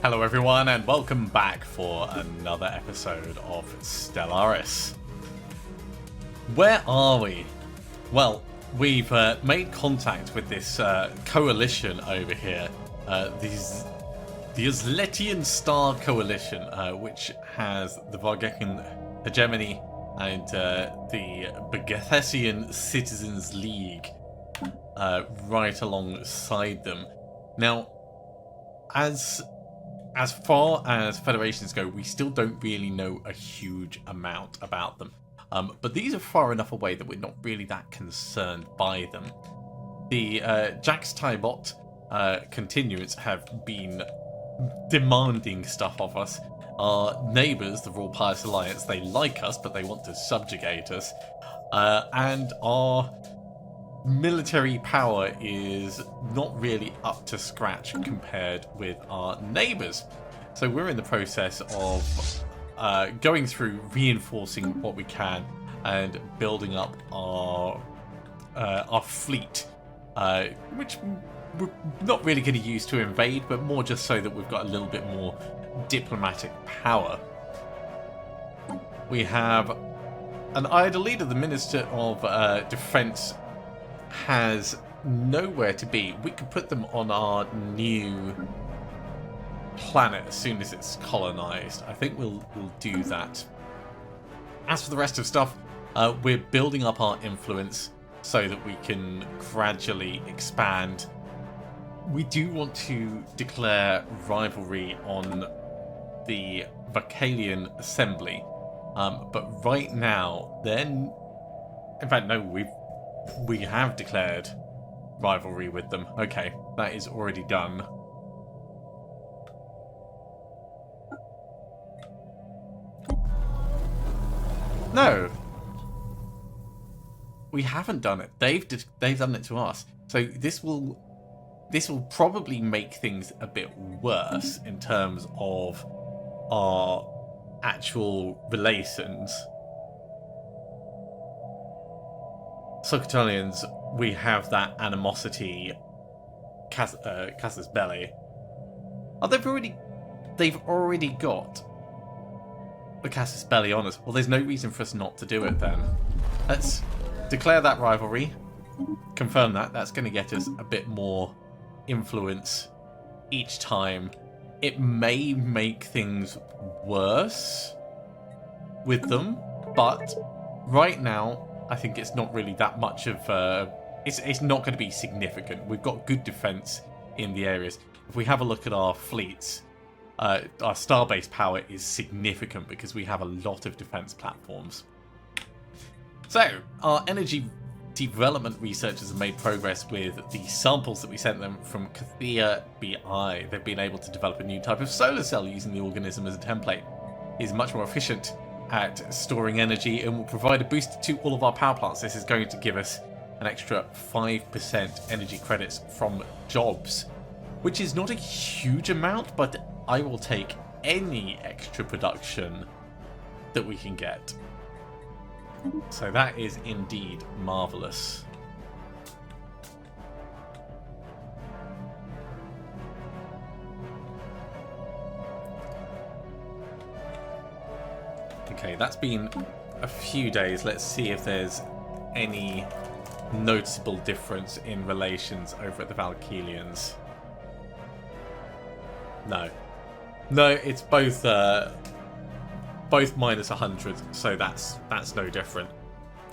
Hello everyone and welcome back for another episode of Stellaris. Where are we? Well, we've made contact with this coalition over here. The Azletian Star Coalition, which has the Vargekan Hegemony and the Bagathesian Citizens League right alongside them. Now, as far as federations go, we still don't really know a huge amount about them. But these are far enough away that we're not really that concerned by them. The Jax Tybot continuance have been demanding stuff of us. Our neighbours, the Royal Pious Alliance, they like us, but they want to subjugate us. And our military power is not really up to scratch compared with our neighbours. So we're in the process of going through reinforcing what we can and building up our fleet, which we're not really going to use to invade, but more just so that we've got a little bit more diplomatic power. We have an idle leader, the Minister of Defence, has nowhere to be. We could put them on our new planet as soon as it's colonized. I think we'll do that. As for the rest of stuff, we're building up our influence so that we can gradually expand. We do want to declare rivalry on the Vakalian Assembly, but right now, in fact, no, we have declared rivalry with them. Okay, that is already done. No, we haven't done it. They've done it to us. So this will probably make things a bit worse in terms of our actual relations. Socatolians, we have that animosity. Casus Belli. Oh, they've already got the Casus Belli on us. Well, there's no reason for us not to do it then. Let's declare that rivalry. Confirm that. That's going to get us a bit more influence each time. It may make things worse with them, but right now I think it's not really that much of it's not going to be significant. We've got good defense in the areas. If we have a look at our fleets, our starbase power is significant because we have a lot of defense platforms. So our energy development researchers have made progress with the samples that we sent them from Cathia BI. They've been able to develop a new type of solar cell using the organism as a template. It is much more efficient at storing energy and will provide a boost to all of our power plants. This is going to give us an extra 5% energy credits from jobs, which is not a huge amount, but I will take any extra production that we can get. So that is indeed marvellous. Okay, that's been a few days. Let's see if there's any noticeable difference in relations over at the Valkylians. No, it's both minus 100, so that's no different.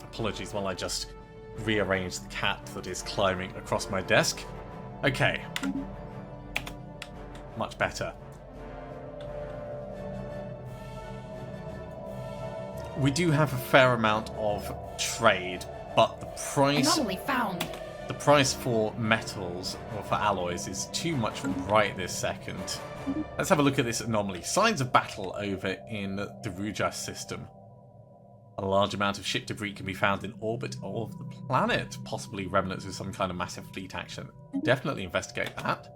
Apologies while I just rearrange the cat that is climbing across my desk. Okay, much better. We do have a fair amount of trade, but the price Anomaly found. The price for metals or for alloys is too much right this second. Let's have a look at this anomaly. Signs of battle over in the Rujas system. A large amount of ship debris can be found in orbit of the planet, possibly remnants of some kind of massive fleet action. Definitely investigate that.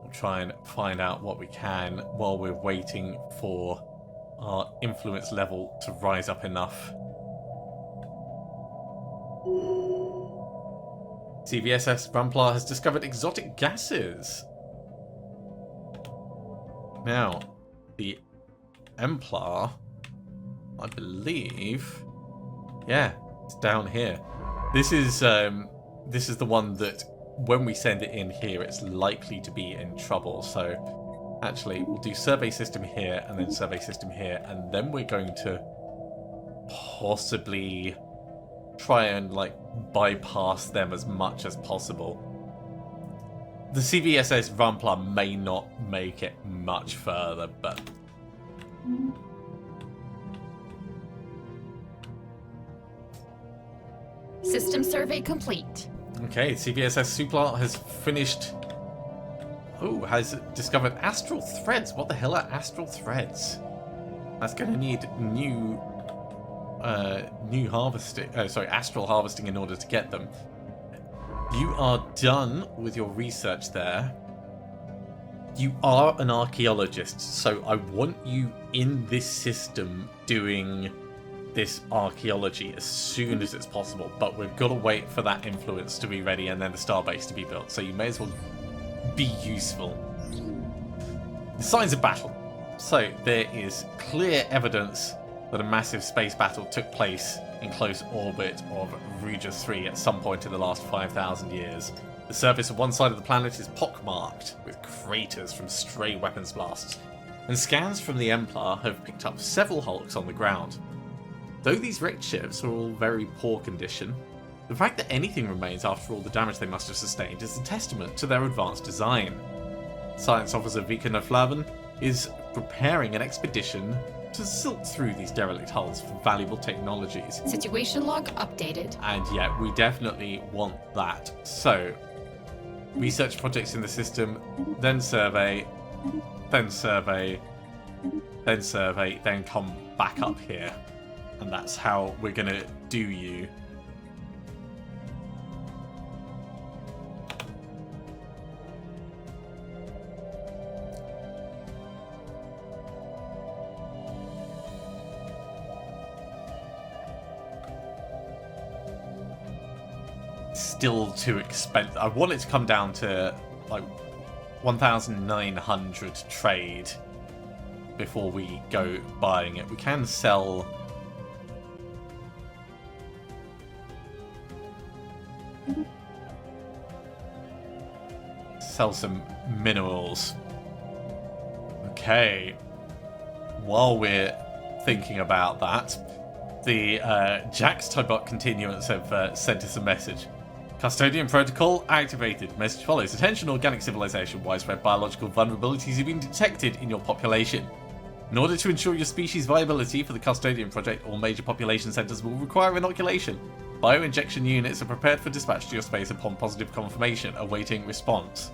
We'll try and find out what we can while we're waiting for our influence level to rise up enough. CVSS Ramplar has discovered exotic gases. Now, the Emplar, I believe, yeah, it's down here. This is the one that when we send it in here, it's likely to be in trouble. So actually, we'll do survey system here and then survey system here, and then we're going to possibly try and like bypass them as much as possible. The CVSS Ramplar may not make it much further, but System survey complete. okay, CVSS Suplar has finished. Oh, has discovered astral threads. What the hell are astral threads? That's going to need new harvesting. Astral harvesting in order to get them. You are done with your research there. You are an archaeologist, so I want you in this system doing this archaeology as soon as it's possible, but we've got to wait for that influence to be ready and then the starbase to be built, so you may as well be useful. The signs of battle. So there is clear evidence that a massive space battle took place in close orbit of Regis 3 at some point in the last 5,000 years. The surface of one side of the planet is pockmarked with craters from stray weapons blasts, and scans from the Emplar have picked up several hulks on the ground. Though these wrecked ships are all very poor condition, the fact that anything remains after all the damage they must have sustained is a testament to their advanced design. Science officer Vika Naflavan is preparing an expedition to silt through these derelict hulls for valuable technologies. Situation log updated. And yeah, we definitely want that. So, research projects in the system, then survey, then survey, then survey, then come back up here. And that's how we're going to do you. Still too expensive. I want it to come down to like 1,900 trade before we go buying it. We can sell some minerals. Okay. While we're thinking about that, the Jax Tybot Continuance have sent us a message. Custodian protocol activated. Message follows. Attention organic civilization. Widespread biological vulnerabilities have been detected in your population. In order to ensure your species' viability for the Custodian project, all major population centers will require inoculation. Bioinjection units are prepared for dispatch to your space upon positive confirmation, awaiting response.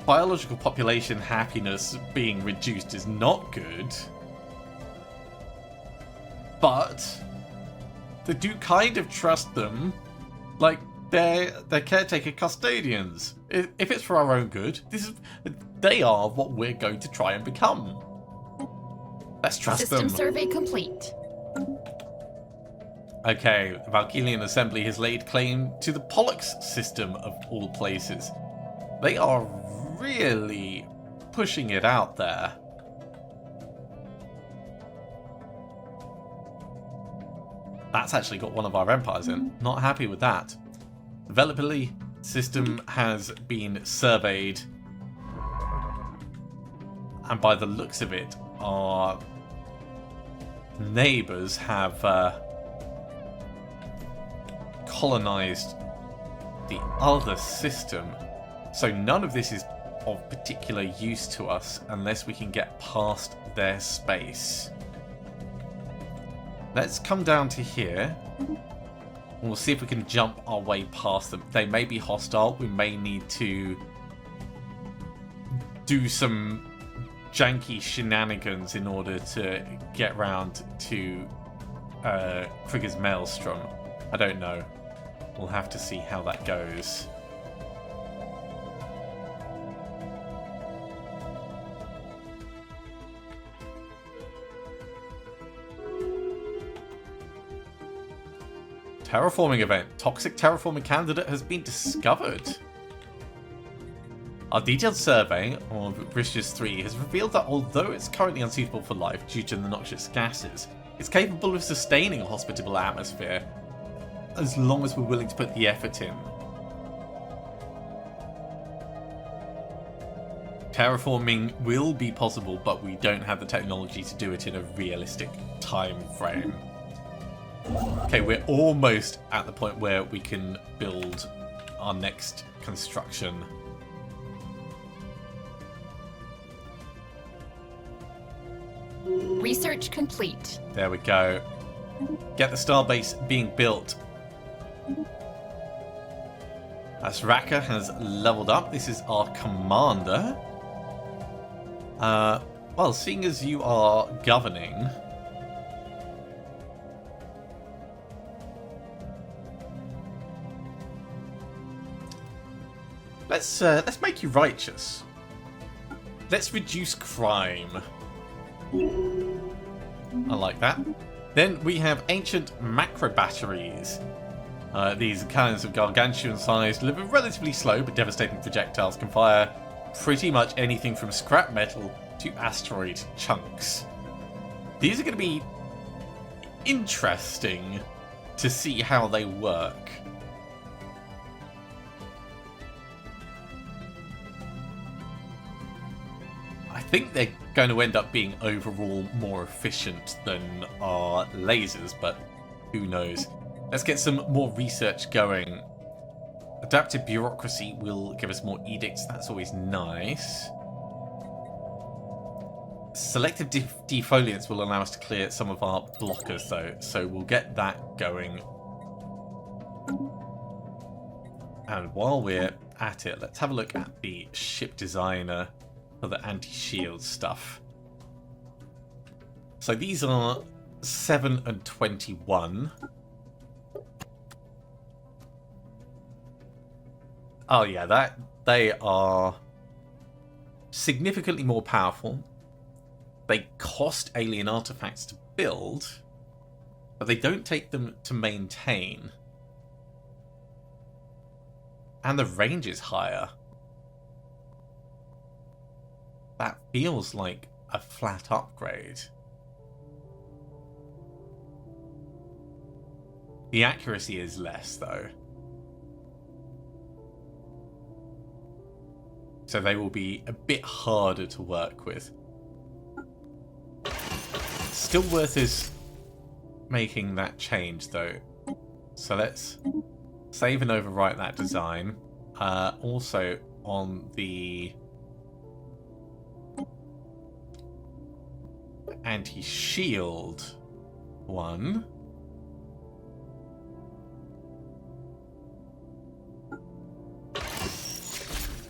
Biological population happiness being reduced is not good. But they do kind of trust them. Like, they're caretaker custodians. If it's for our own good, they are what we're going to try and become. Let's trust them. System survey complete. Okay, the Valkylian Assembly has laid claim to the Pollux system of all places. They are really pushing it out there. That's actually got one of our empires in. Not happy with that. Developability system has been surveyed, and by the looks of it, our neighbours have colonized the other system. So none of this is of particular use to us unless we can get past their space. Let's come down to here. We'll see if we can jump our way past them. They may be hostile. We may need to do some janky shenanigans in order to get round to Krieger's Maelstrom. I don't know. We'll have to see how that goes. Terraforming event. Toxic terraforming candidate has been discovered. Our detailed survey of Rishius 3 has revealed that although it's currently unsuitable for life due to the noxious gases, it's capable of sustaining a hospitable atmosphere as long as we're willing to put the effort in. Terraforming will be possible, but we don't have the technology to do it in a realistic time frame. Okay, we're almost at the point where we can build our next construction. Research complete. There we go. Get the starbase being built. As Raka has leveled up, this is our commander. Well, seeing as you are governing, let's make you righteous. Let's reduce crime. I like that. Then we have ancient macro batteries. These cannons of gargantuan size deliver relatively slow but devastating projectiles, can fire pretty much anything from scrap metal to asteroid chunks. These are going to be interesting to see how they work. I think they're going to end up being overall more efficient than our lasers, but who knows. Let's get some more research going. Adaptive bureaucracy will give us more edicts. That's always nice. Selective defoliants will allow us to clear some of our blockers, though, so we'll get that going. And while we're at it, let's have a look at the ship designer for the anti-shield stuff. So these are 7 and 21. Oh yeah, they are significantly more powerful. They cost alien artifacts to build, but they don't take them to maintain. And the range is higher. That feels like a flat upgrade. The accuracy is less, though. So they will be a bit harder to work with. Still worth is making that change, though. So let's save and overwrite that design. Also on the anti-shield one,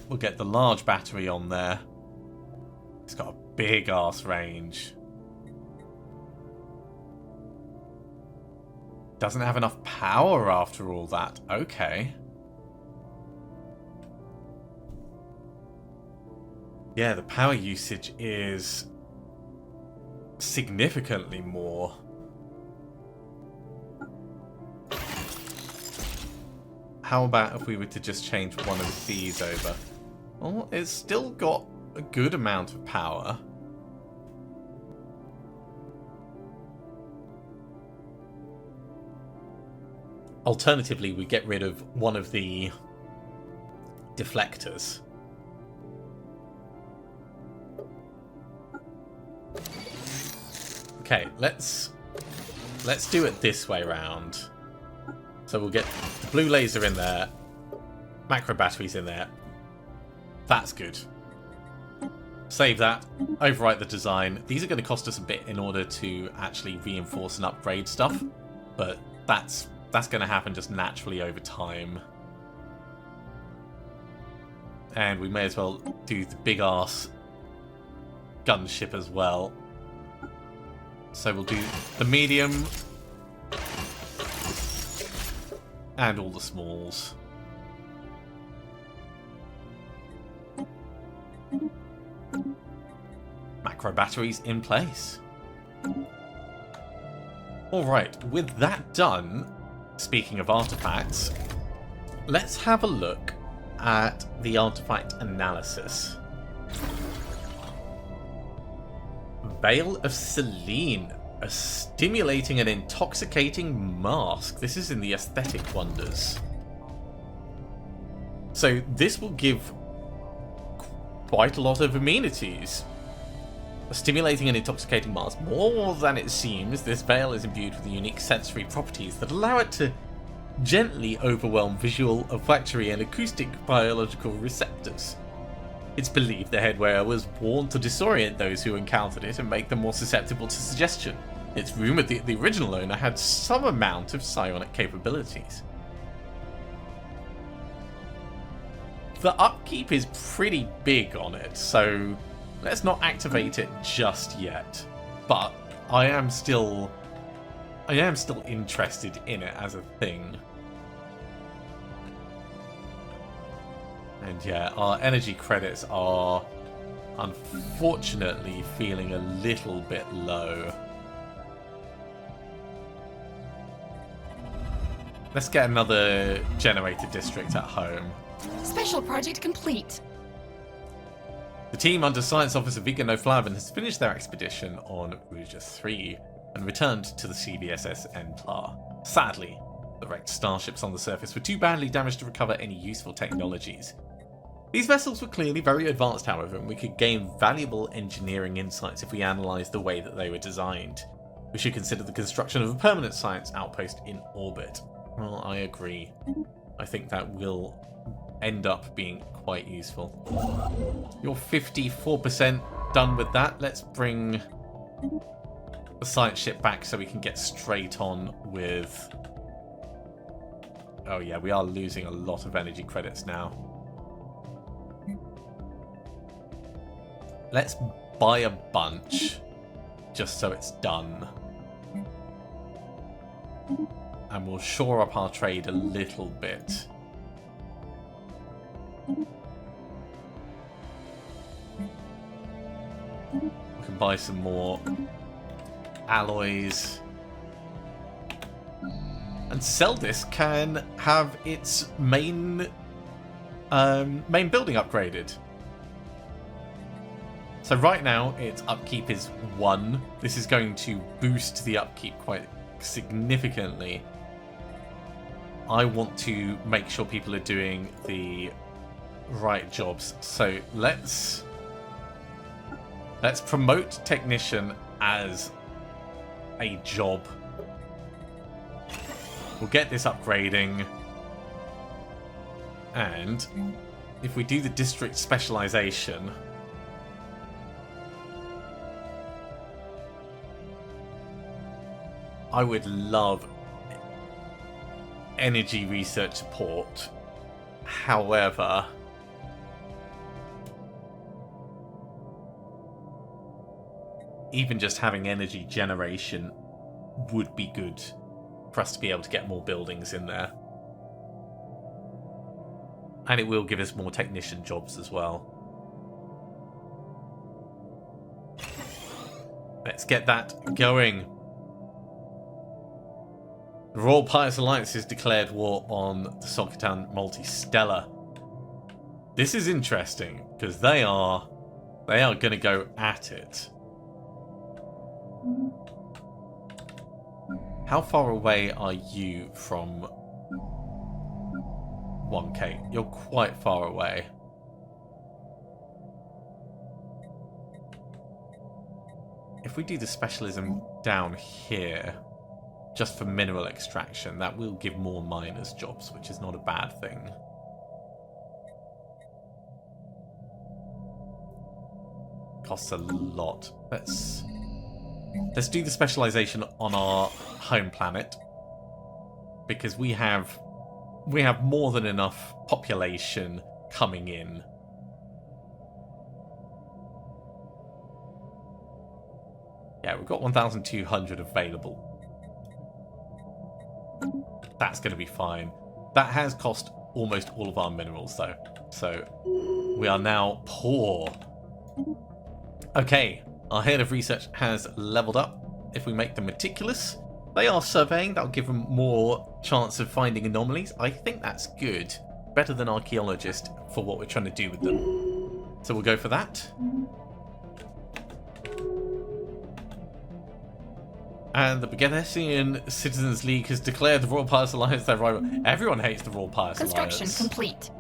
we'll get the large battery on there. It's got a big ass range. Doesn't have enough power after all that. Okay. Yeah, the power usage is significantly more. How about if we were to just change one of these over? Well, it's still got a good amount of power. Alternatively, we get rid of one of the deflectors. Okay, let's do it this way round. So we'll get the blue laser in there, macro batteries in there. That's good. Save that, overwrite the design. These are going to cost us a bit in order to actually reinforce and upgrade stuff, but that's going to happen just naturally over time. And we may as well do the big ass gunship as well. So we'll do the medium and all the smalls. Macro batteries in place. Alright, with that done, speaking of artifacts, let's have a look at the artifact analysis. Veil of Selene, a stimulating and intoxicating mask. This is in the aesthetic wonders. So this will give quite a lot of amenities. A stimulating and intoxicating mask. More than it seems, this veil is imbued with unique sensory properties that allow it to gently overwhelm visual, olfactory, and acoustic biological receptors. It's believed the headwear was worn to disorient those who encountered it and make them more susceptible to suggestion. It's rumoured that the original owner had some amount of psionic capabilities. The upkeep is pretty big on it, so let's not activate it just yet. But I am still interested in it as a thing. And yeah, our energy credits are unfortunately feeling a little bit low. Let's get another generator district at home. Special project complete. The team under Science Officer Xenophile has finished their expedition on Rouge 3 and returned to the CVSS Templar. Sadly, the wrecked starships on the surface were too badly damaged to recover any useful technologies. These vessels were clearly very advanced, however, and we could gain valuable engineering insights if we analysed the way that they were designed. We should consider the construction of a permanent science outpost in orbit. Well, I agree. I think that will end up being quite useful. You're 54% done with that. Let's bring the science ship back so we can get straight on with... Oh yeah, we are losing a lot of energy credits now. Let's buy a bunch, just so it's done. And we'll shore up our trade a little bit. We can buy some more alloys. And Seldis can have its main building upgraded. So right now, its upkeep is 1. This is going to boost the upkeep quite significantly. I want to make sure people are doing the right jobs. So let's promote technician as a job. We'll get this upgrading. And if we do the district specialization, I would love energy research support. However, even just having energy generation would be good for us to be able to get more buildings in there. And it will give us more technician jobs as well. Let's get that going. The Royal Pious Alliance has declared war on the Sokatan Multi-Stellar. This is interesting, because they are going to go at it. How far away are you from 1K? You're quite far away. If we do the specialism down here, just for mineral extraction, that will give more miners jobs, which is not a bad thing. Costs a lot. Let's do the specialization on our home planet, because we have more than enough population coming in. Yeah, we've got 1,200 available. That's going to be fine. That has cost almost all of our minerals, though. So we are now poor. Okay, our head of research has leveled up. If we make them meticulous, They are surveying. That'll give them more chance of finding anomalies. I think that's good. Better than archaeologist for what we're trying to do with them. So we'll go for that. And the Begenesian Citizens League has declared the Royal Pious Alliance their rival. Everyone hates the Royal Pious Construction Alliance. complete.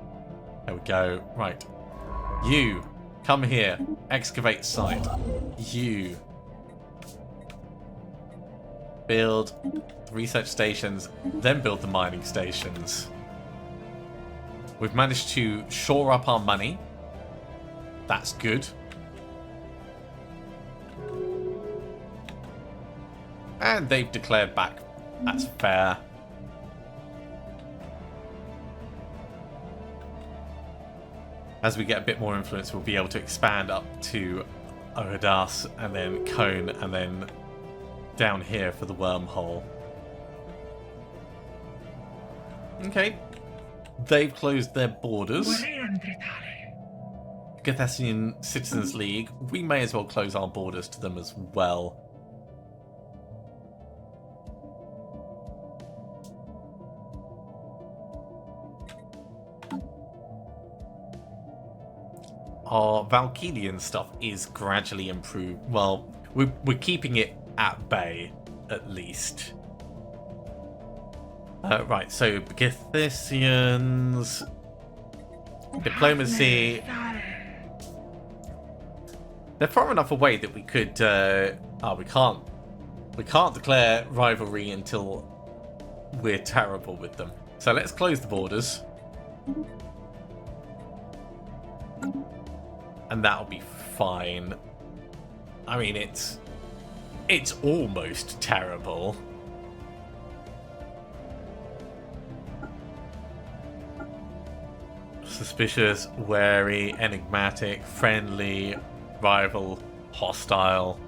There we go. Right. You, come here. Excavate site. You. Build research stations, then build the mining stations. We've managed to shore up our money. That's good. And they've declared back. That's fair. As we get a bit more influence, we'll be able to expand up to Ohadas and then Cone and then down here for the wormhole. Okay. They've closed their borders. Gathesian Citizens League, we may as well close our borders to them as well. Our Valkyrian stuff is gradually improved. Well, we're keeping it at bay, at least. Right, so Gathesians, diplomacy. They're far enough away that we could. We can't declare rivalry until we're terrible with them. So let's close the borders. And that'll be fine. I mean, it's almost terrible. Suspicious, wary, enigmatic, friendly, rival, hostile.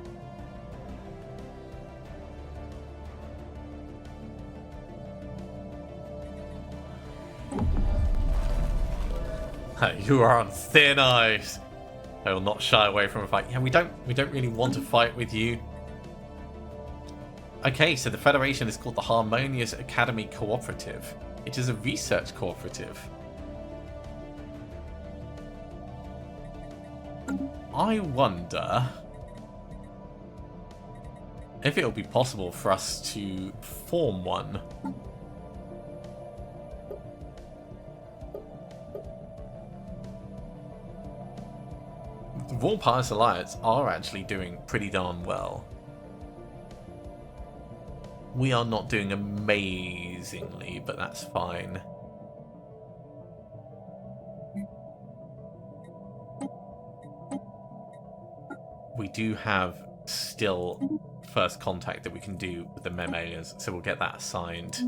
You are on thin ice. I will not shy away from a fight. Yeah, we don't really want to fight with you. Okay, so the Federation is called the Harmonious Academy Cooperative. It is a research cooperative. I wonder if it'll be possible for us to form one. The Royal Pious Alliance are actually doing pretty darn well. We are not doing amazingly, but that's fine. We do have still first contact that we can do with the Memalians, so we'll get that assigned.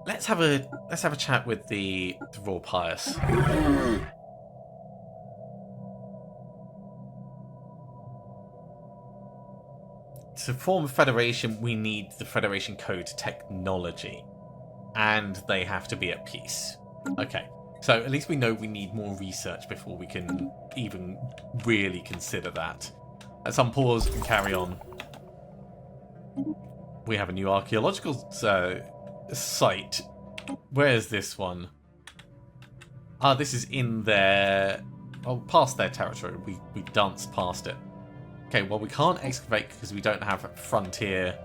Let's have a chat with the Royal Pious. To form a federation, we need the Federation Code technology, and they have to be at peace. Okay, so at least we know we need more research before we can even really consider that. Let's unpause and carry on. We have a new archaeological site. Where is this one? Ah, this is in their... Oh, past their territory. We danced past it. Okay, well, we can't excavate because we don't have frontier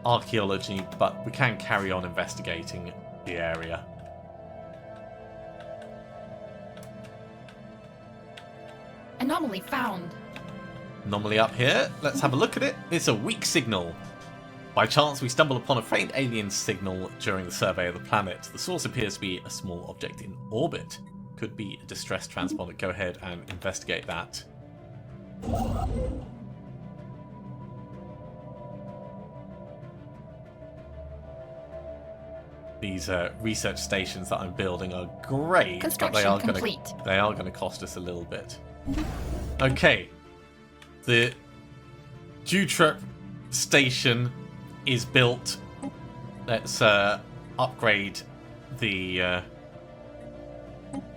archaeology, but we can carry on investigating the area. Anomaly found. Anomaly up here. Let's have a look at it. It's a weak signal. By chance, we stumble upon a faint alien signal during the survey of the planet. The source appears to be a small object in orbit. Could be a distress transponder. Go ahead and investigate that. These research stations that I'm building are great, but they are going to cost us a little bit. Okay, the Dutrep station is built. Let's upgrade the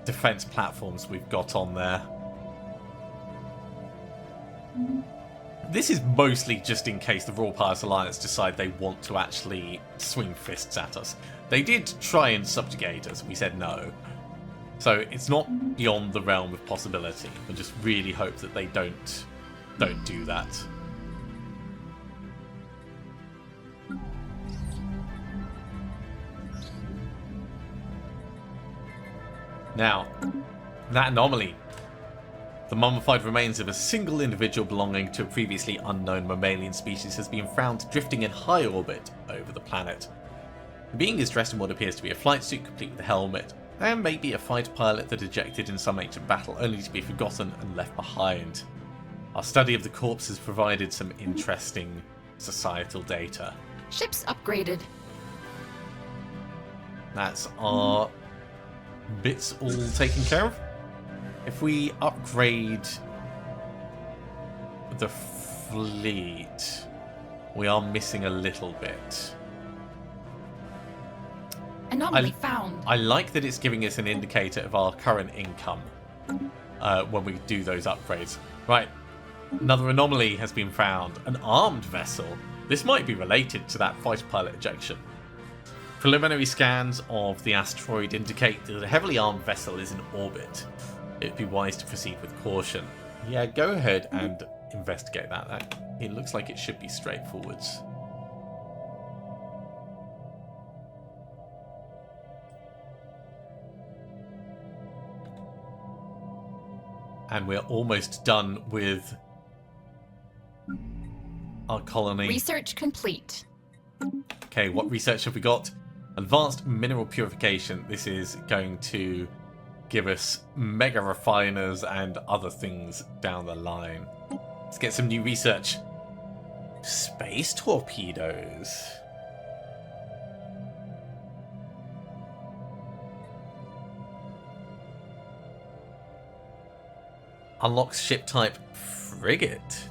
defense platforms we've got on there. This is mostly just in case the Royal Pirates Alliance decide they want to actually swing fists at us. They did try and subjugate us, we said no. So it's not beyond the realm of possibility. We just really hope that they don't do that. Now, that anomaly. The mummified remains of a single individual belonging to a previously unknown mammalian species has been found drifting in high orbit over the planet. The being is dressed in what appears to be a flight suit complete with a helmet, and maybe a fighter pilot that ejected in some ancient battle only to be forgotten and left behind. Our study of the corpse has provided some interesting societal data. Ship's upgraded. That's our bits all taken care of. If we upgrade the fleet, we are missing a little bit. Anomaly found. I like that it's giving us an indicator of our current income when we do those upgrades. Right, another anomaly has been found. An armed vessel. This might be related to that fighter pilot ejection. Preliminary scans of the asteroid indicate that a heavily armed vessel is in orbit. It'd be wise to proceed with caution. Yeah, go ahead and investigate that. It looks like it should be straightforward. And we're almost done with our colony. Research complete. Okay, what research have we got? Advanced mineral purification. This is going to give us mega refiners and other things down the line. Let's get some new research. Space torpedoes. Unlocks ship type frigate.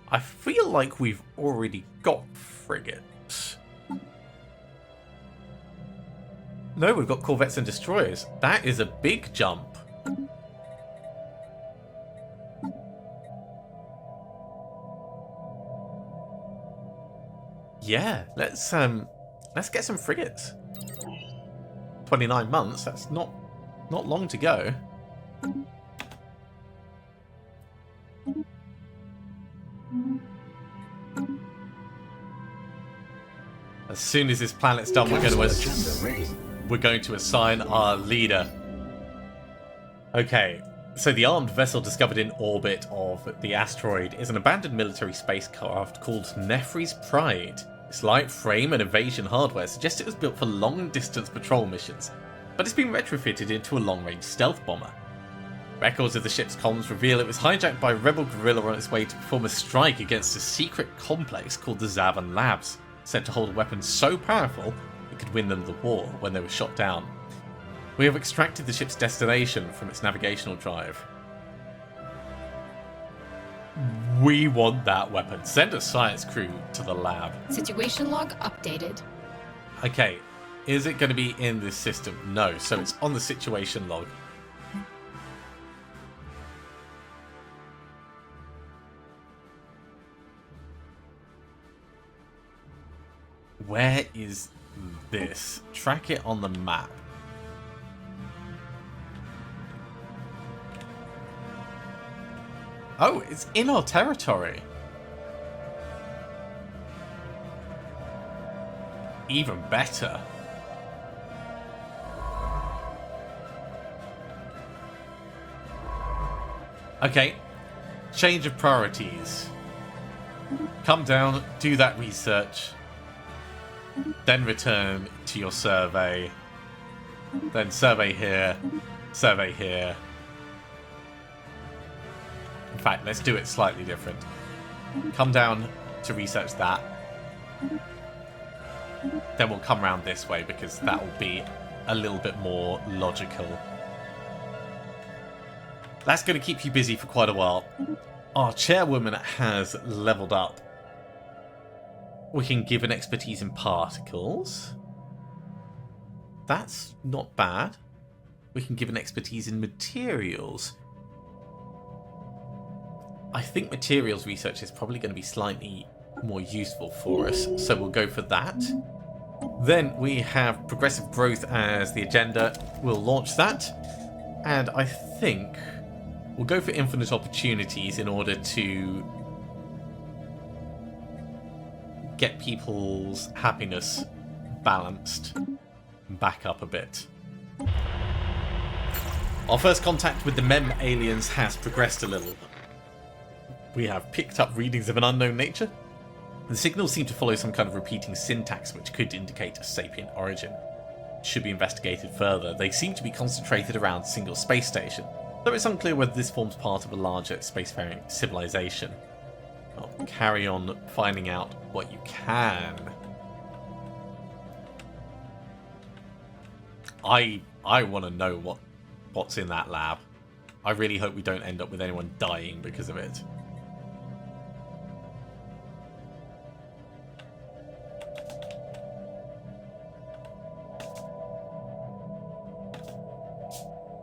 I feel like we've already got frigates. No, we've got corvettes and destroyers. That is a big jump. Yeah, let's get some frigates. 29 months, that's not long to go. As soon as this planet's done, we're going to assign our leader. Okay, so the armed vessel discovered in orbit of the asteroid is an abandoned military spacecraft called Nefri's Pride. Its light frame and evasion hardware suggests it was built for long-distance patrol missions, but it's been retrofitted into a long-range stealth bomber. Records of the ship's comms reveal it was hijacked by a rebel guerrilla on its way to perform a strike against a secret complex called the Zavan Labs, said to hold a weapon so powerful it could win them the war when they were shot down. We have extracted the ship's destination from its navigational drive. We want that weapon. Send a science crew to the lab. Situation log updated. Okay, is it going to be in this system? No, so it's on the situation log. Where is this? Track it on the map. Oh, it's in our territory. Even better. Okay, change of priorities. Come down, do that research. Then return to your survey. Then survey here. Survey here. In fact, let's do it slightly different. Come down to research that. Then we'll come around this way because that will be a little bit more logical. That's going to keep you busy for quite a while. Our chairwoman has leveled up. We can give an expertise in particles. That's not bad. We can give an expertise in materials. I think materials research is probably going to be slightly more useful for us, so we'll go for that. Then we have progressive growth as the agenda. We'll launch that. And I think we'll go for infinite opportunities in order to get people's happiness balanced back up a bit. Our first contact with the Mem aliens has progressed a little. We have picked up readings of an unknown nature. The signals seem to follow some kind of repeating syntax which could indicate a sapient origin. It should be investigated further. They seem to be concentrated around a single space station, though it's unclear whether this forms part of a larger spacefaring civilization. Well, carry on finding out what you can. I want to know what's in that lab. I really hope we don't end up with anyone dying because of it.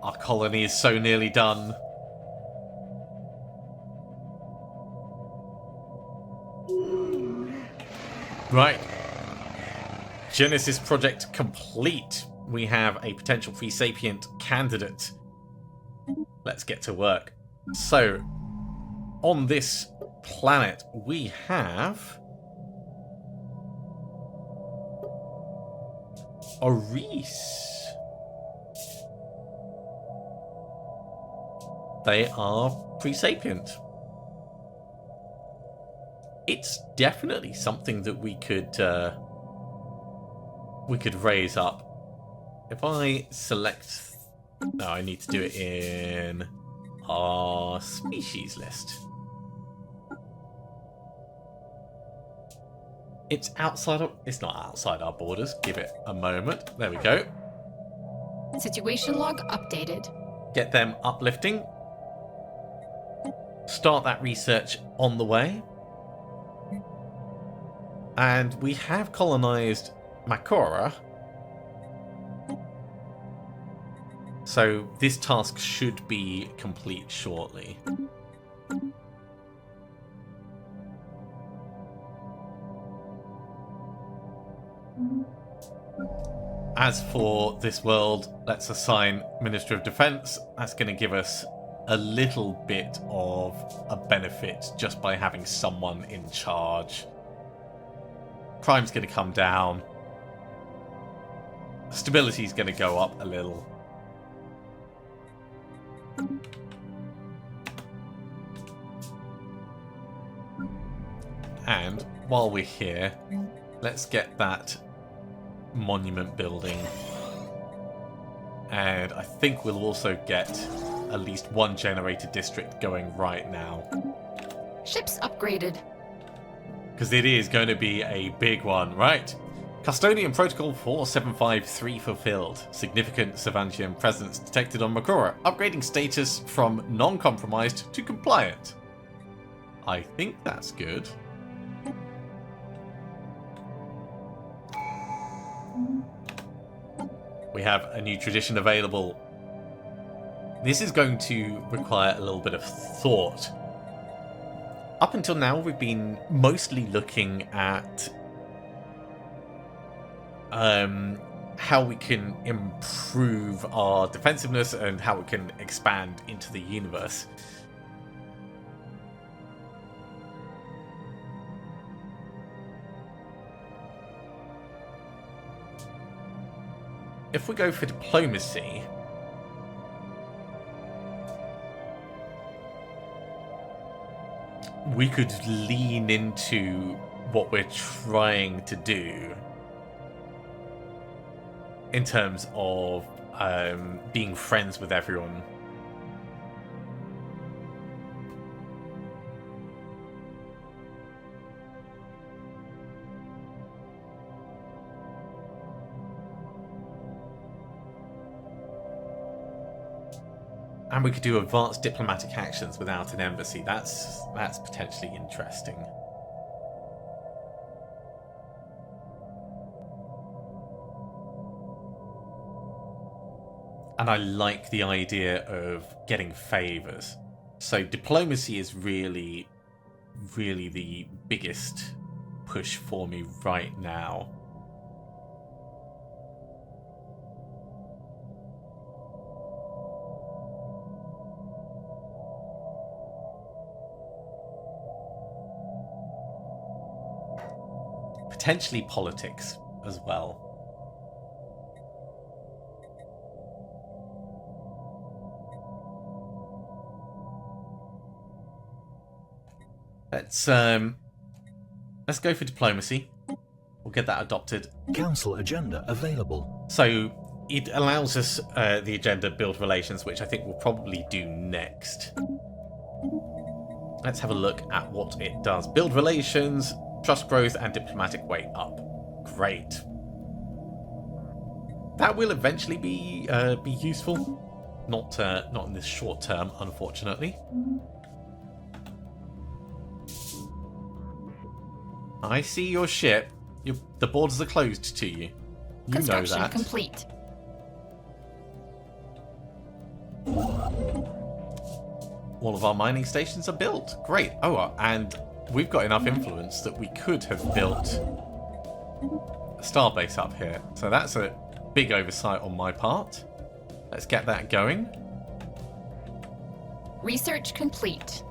Our colony is so nearly done. Right. Genesis project complete. We have a potential free sapient candidate. Let's get to work. So, on this planet, we have a Reese. They are pre-sapient. It's definitely something that we could raise up. If I select... No, I need to do it in our species list. It's outside of... It's not outside our borders. Give it a moment. There we go. Situation log updated. Get them uplifting. Start that research on the way. And we have colonized Makora. So this task should be complete shortly. As for this world, let's assign Minister of Defense. That's going to give us a little bit of a benefit just by having someone in charge. Crime's going to come down. Stability's going to go up a little. And while we're here, let's get that monument building. And I think we'll also get at least one generator district going right now. Ships upgraded. Because it is going to be a big one, right? Custodian Protocol 4753 fulfilled. Significant Savantian presence detected on Makora. Upgrading status from non-compromised to compliant. I think that's good. We have a new tradition available. This is going to require a little bit of thought. Up until now, we've been mostly looking at how we can improve our defensiveness and how we can expand into the universe. If we go for diplomacy, we could lean into what we're trying to do in terms of being friends with everyone. And we could do advanced diplomatic actions without an embassy. That's potentially interesting. And I like the idea of getting favors. So diplomacy is really the biggest push for me right now. Potentially politics as well. Let's go for diplomacy. We'll get that adopted. Council agenda available. So it allows us the agenda build relations, which I think we'll probably do next. Let's have a look at what it does. Build relations, trust growth, and diplomatic weight up. Great. That will eventually be useful. Not in this short term, unfortunately. I see your ship. The borders are closed to you. You Construction know that. complete. All of our mining stations are built. Great. Oh, and we've got enough influence that we could have built a starbase up here. So that's a big oversight on my part. Let's get that going. Research complete.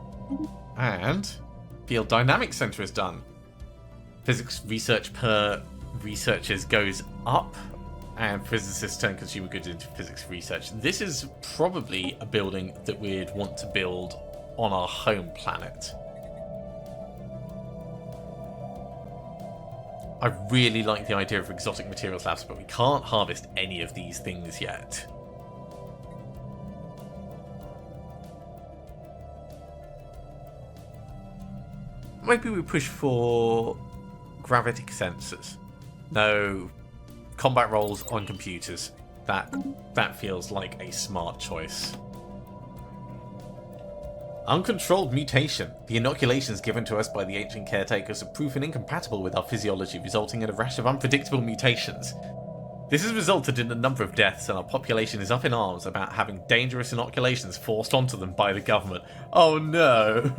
And Field Dynamics Center is done. Physics research per researchers goes up, and physicists turn consumer goods into physics research. This is probably a building that we'd want to build on our home planet. I really like the idea of exotic materials labs, but we can't harvest any of these things yet. Maybe we push for gravitic sensors. No combat roles on computers. That feels like a smart choice. Uncontrolled mutation. The inoculations given to us by the ancient caretakers are proven incompatible with our physiology, resulting in a rash of unpredictable mutations. This has resulted in a number of deaths, and our population is up in arms about having dangerous inoculations forced onto them by the government. Oh no!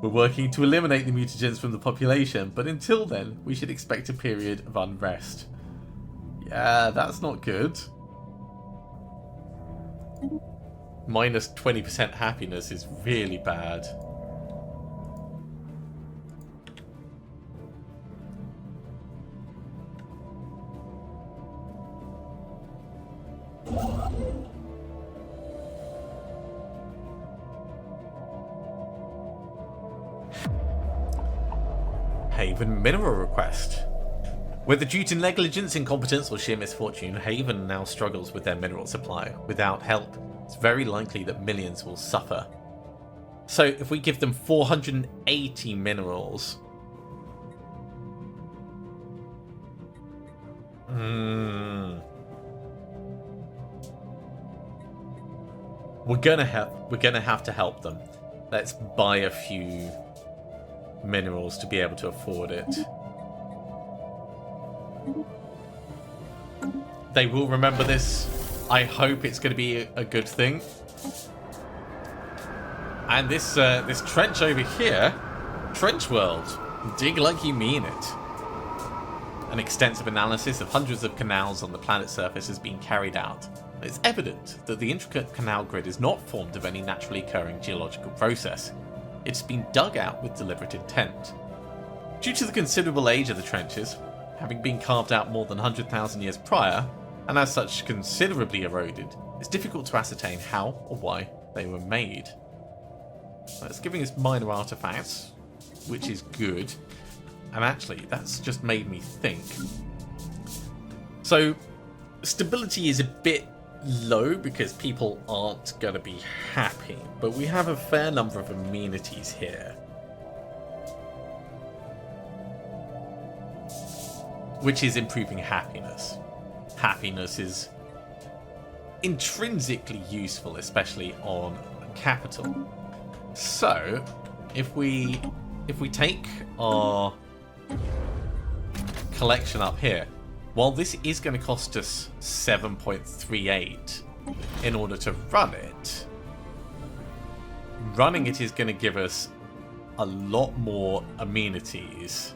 We're working to eliminate the mutagens from the population, but until then, we should expect a period of unrest. Yeah, that's not good. Minus 20% happiness is really bad. Haven mineral request. Whether due to negligence, incompetence, or sheer misfortune, Haven now struggles with their mineral supply. Without help, it's very likely that millions will suffer. So if we give them 480 minerals... We're gonna have to help them. Let's buy a few minerals to be able to afford it. They will remember this. I hope it's going to be a good thing. And this trench over here, Trench World, dig like you mean it. An extensive analysis of hundreds of canals on the planet's surface has been carried out. It's evident that the intricate canal grid is not formed of any naturally occurring geological process. It's been dug out with deliberate intent. Due to the considerable age of the trenches, having been carved out more than 100,000 years prior, and as such considerably eroded, it's difficult to ascertain how or why they were made. It's giving us minor artifacts, which is good, and actually that's just made me think. So stability is a bit low because people aren't going to be happy, but we have a fair number of amenities here, which is improving happiness. Happiness is intrinsically useful, especially on capital. So if we take our collection up here, while this is going to cost us 7.38 in order to run it, running it is going to give us a lot more amenities.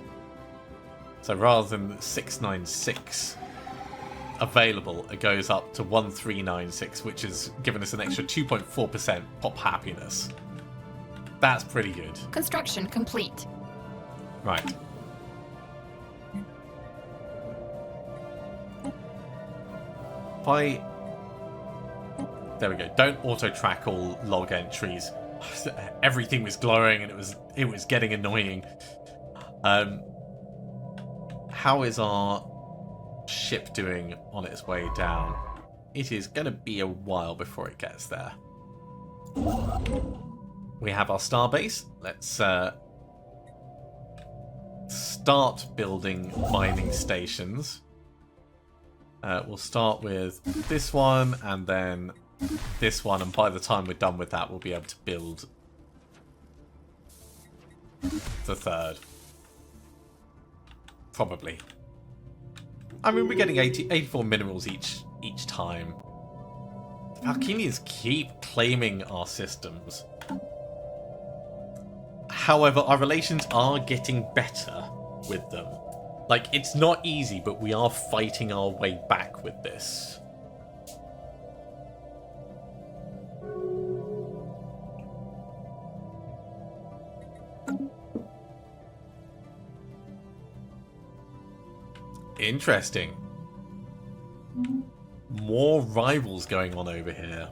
So rather than 696 available, it goes up to 1396, which has given us an extra 2.4% pop happiness. That's pretty good. Construction complete. Right. There we go. Don't auto-track all log entries. Everything was glowing and it was getting annoying. How is our ship doing on its way down? It is going to be a while before it gets there. We have our starbase. Let's start building mining stations. We'll start with this one and then this one, and by the time we're done with that, we'll be able to build the third. Probably. I mean, we're getting 84 minerals each time. The Valkynians keep claiming our systems. However, our relations are getting better with them. Like, it's not easy, but we are fighting our way back with this. Interesting. More rivals going on over here.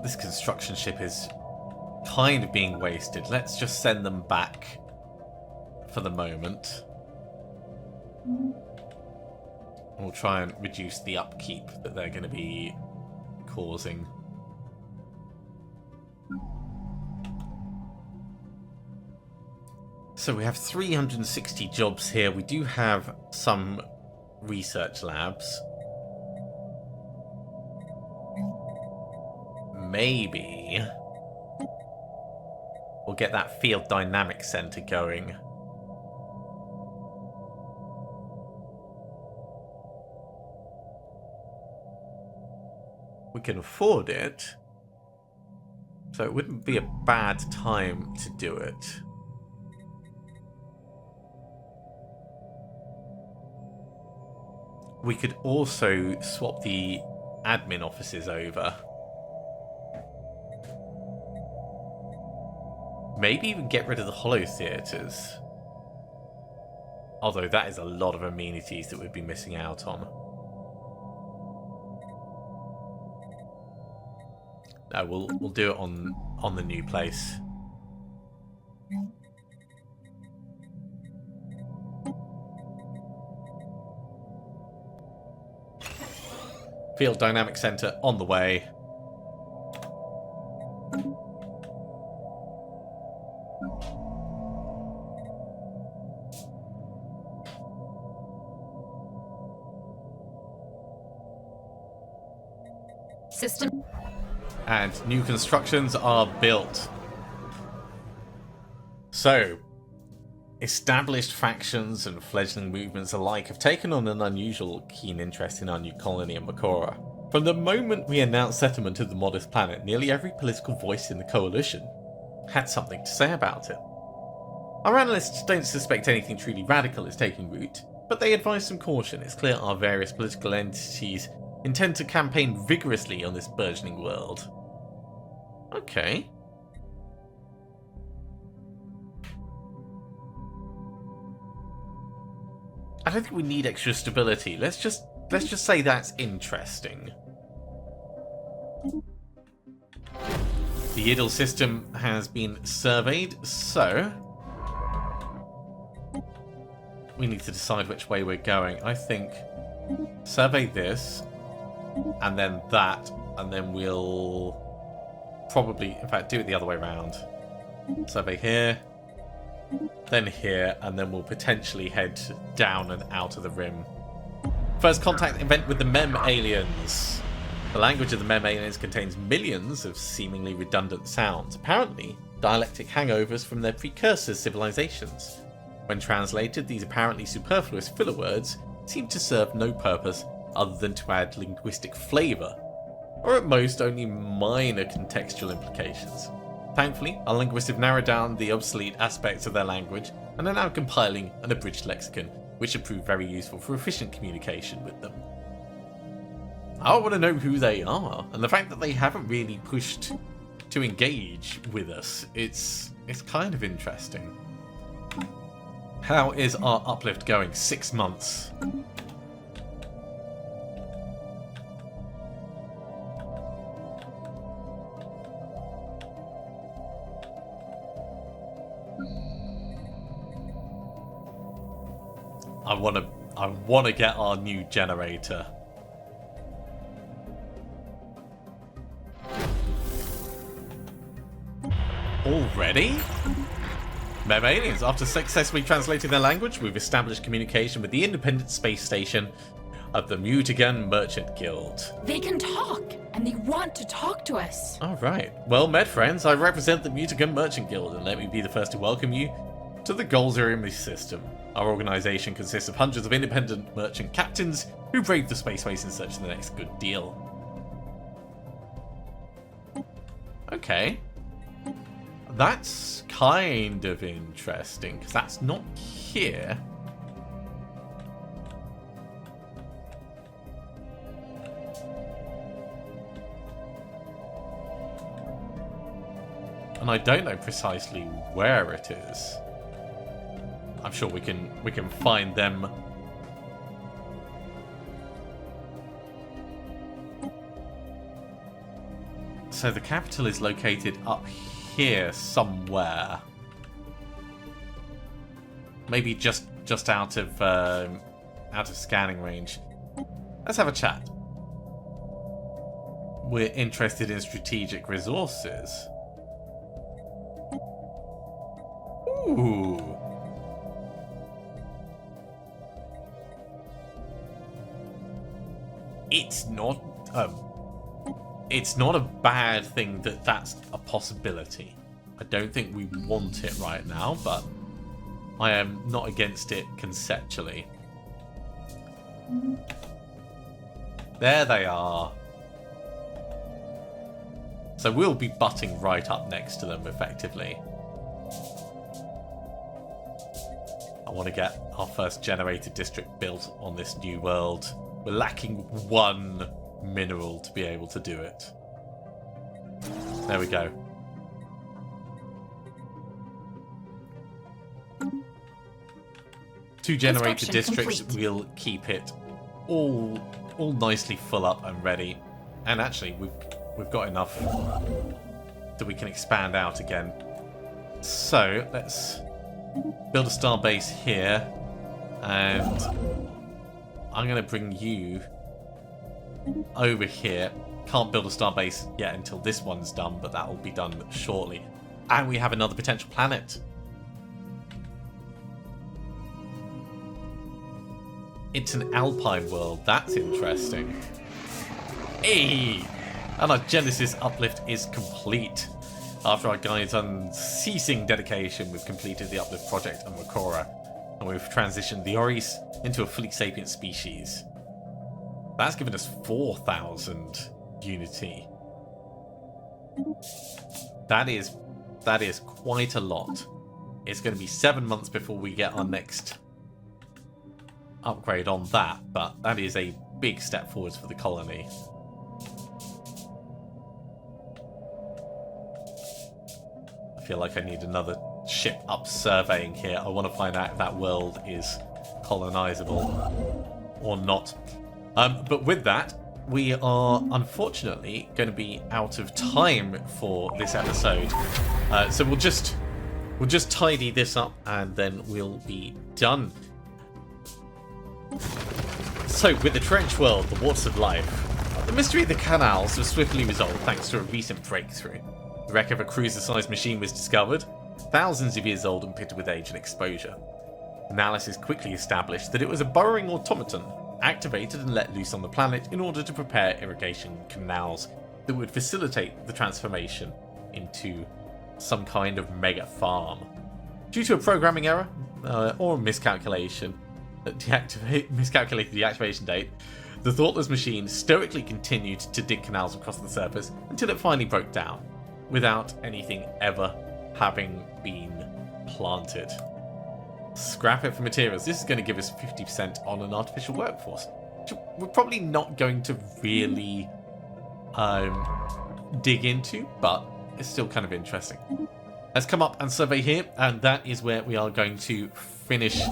This construction ship is kind of being wasted. Let's just send them back for the moment. We'll try and reduce the upkeep that they're going to be causing. So we have 360 jobs here. We do have some research labs. Maybe we'll get that field dynamics center going. We can afford it, so it wouldn't be a bad time to do it. We could also swap the admin offices over. Maybe even get rid of the hollow theatres. Although that is a lot of amenities that we'd be missing out on. No, we'll do it on the new place. Field Dynamic Center on the way. System. And new constructions are built. So, established factions and fledgling movements alike have taken on an unusual keen interest in our new colony in Makora. From the moment we announced settlement of the modest planet, nearly every political voice in the coalition had something to say about it. Our analysts don't suspect anything truly radical is taking root, but they advise some caution. It's clear our various political entities intend to campaign vigorously on this burgeoning world. Okay. I don't think we need extra stability. Let's just say that's interesting. The Idle system has been surveyed, so we need to decide which way we're going. I think survey this, and then that, and then we'll probably, in fact, do it the other way around. Survey here, then here, and then we'll potentially head down and out of the rim. First contact event with the Mem aliens. The language of the Mem aliens contains millions of seemingly redundant sounds, apparently dialectic hangovers from their precursor civilizations. When translated, these apparently superfluous filler words seem to serve no purpose other than to add linguistic flavour, or at most only minor contextual implications. Thankfully, our linguists have narrowed down the obsolete aspects of their language and are now compiling an abridged lexicon, which should prove very useful for efficient communication with them. I want to know who they are, and the fact that they haven't really pushed to engage with us, it's kind of interesting. How is our uplift going? 6 months. I wanna get our new generator. Already? Aliens, after successfully translating their language, we've established communication with the independent space station of the Mutagen Merchant Guild. They can talk, and they want to talk to us. Alright. Well met, friends. I represent the Mutagen Merchant Guild, and let me be the first to welcome you to the Golzarium system. Our organization consists of hundreds of independent merchant captains who brave the spaceways in search of the next good deal. Okay. That's kind of interesting, because that's not here. And I don't know precisely where it is. I'm sure we can find them. So the capital is located up here somewhere. Maybe just out of scanning range. Let's have a chat. We're interested in strategic resources. Ooh. It's not a bad thing that that's a possibility. I don't think we want it right now, but I am not against it conceptually. There they are. So we'll be butting right up next to them effectively. I want to get our first generator district built on this new world. We're lacking one mineral to be able to do it. There we go. Two generator districts, complete. We'll keep it all nicely full up and ready. And actually, we've got enough that we can expand out again. So let's build a star base here, and I'm going to bring you over here. Can't build a star base yet until this one's done, but that will be done shortly. And we have another potential planet. It's an alpine world. That's interesting. Hey! And our Genesis uplift is complete. After our guide's unceasing dedication, we've completed the uplift project on Makora, and we've transitioned the Oris into a fully sapient species. That's given us 4,000 unity. That is quite a lot. It's going to be 7 months before we get our next upgrade on that, but that is a big step forwards for the colony. I feel like I need another ship up surveying here. I want to find out if that world is colonizable or not. But with that, we are unfortunately going to be out of time for this episode. So we'll just tidy this up and then we'll be done. So, with the trench world, the waters of life, the mystery of the canals was swiftly resolved thanks to a recent breakthrough. The wreck of a cruiser-sized machine was discovered, thousands of years old and pitted with age and exposure. Analysis quickly established that it was a burrowing automaton, activated and let loose on the planet in order to prepare irrigation canals that would facilitate the transformation into some kind of mega farm. Due to a programming error or a miscalculation, miscalculated the activation date, the thoughtless machine stoically continued to dig canals across the surface until it finally broke down, without anything ever having been planted. Scrap it for materials. This is going to give us 50% on an artificial workforce, which we're probably not going to really dig into, but it's still kind of interesting. Let's come up and survey here, and that is where we are going to finish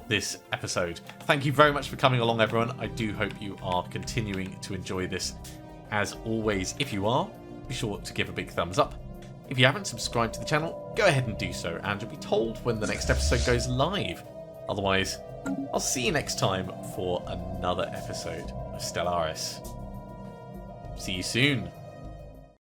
this episode. Thank you very much for coming along, everyone. I do hope you are continuing to enjoy this. As always, if you are, be sure to give a big thumbs up. If you haven't subscribed to the channel, go ahead and do so, and you'll be told when the next episode goes live. Otherwise, I'll see you next time for another episode of Stellaris. See you soon.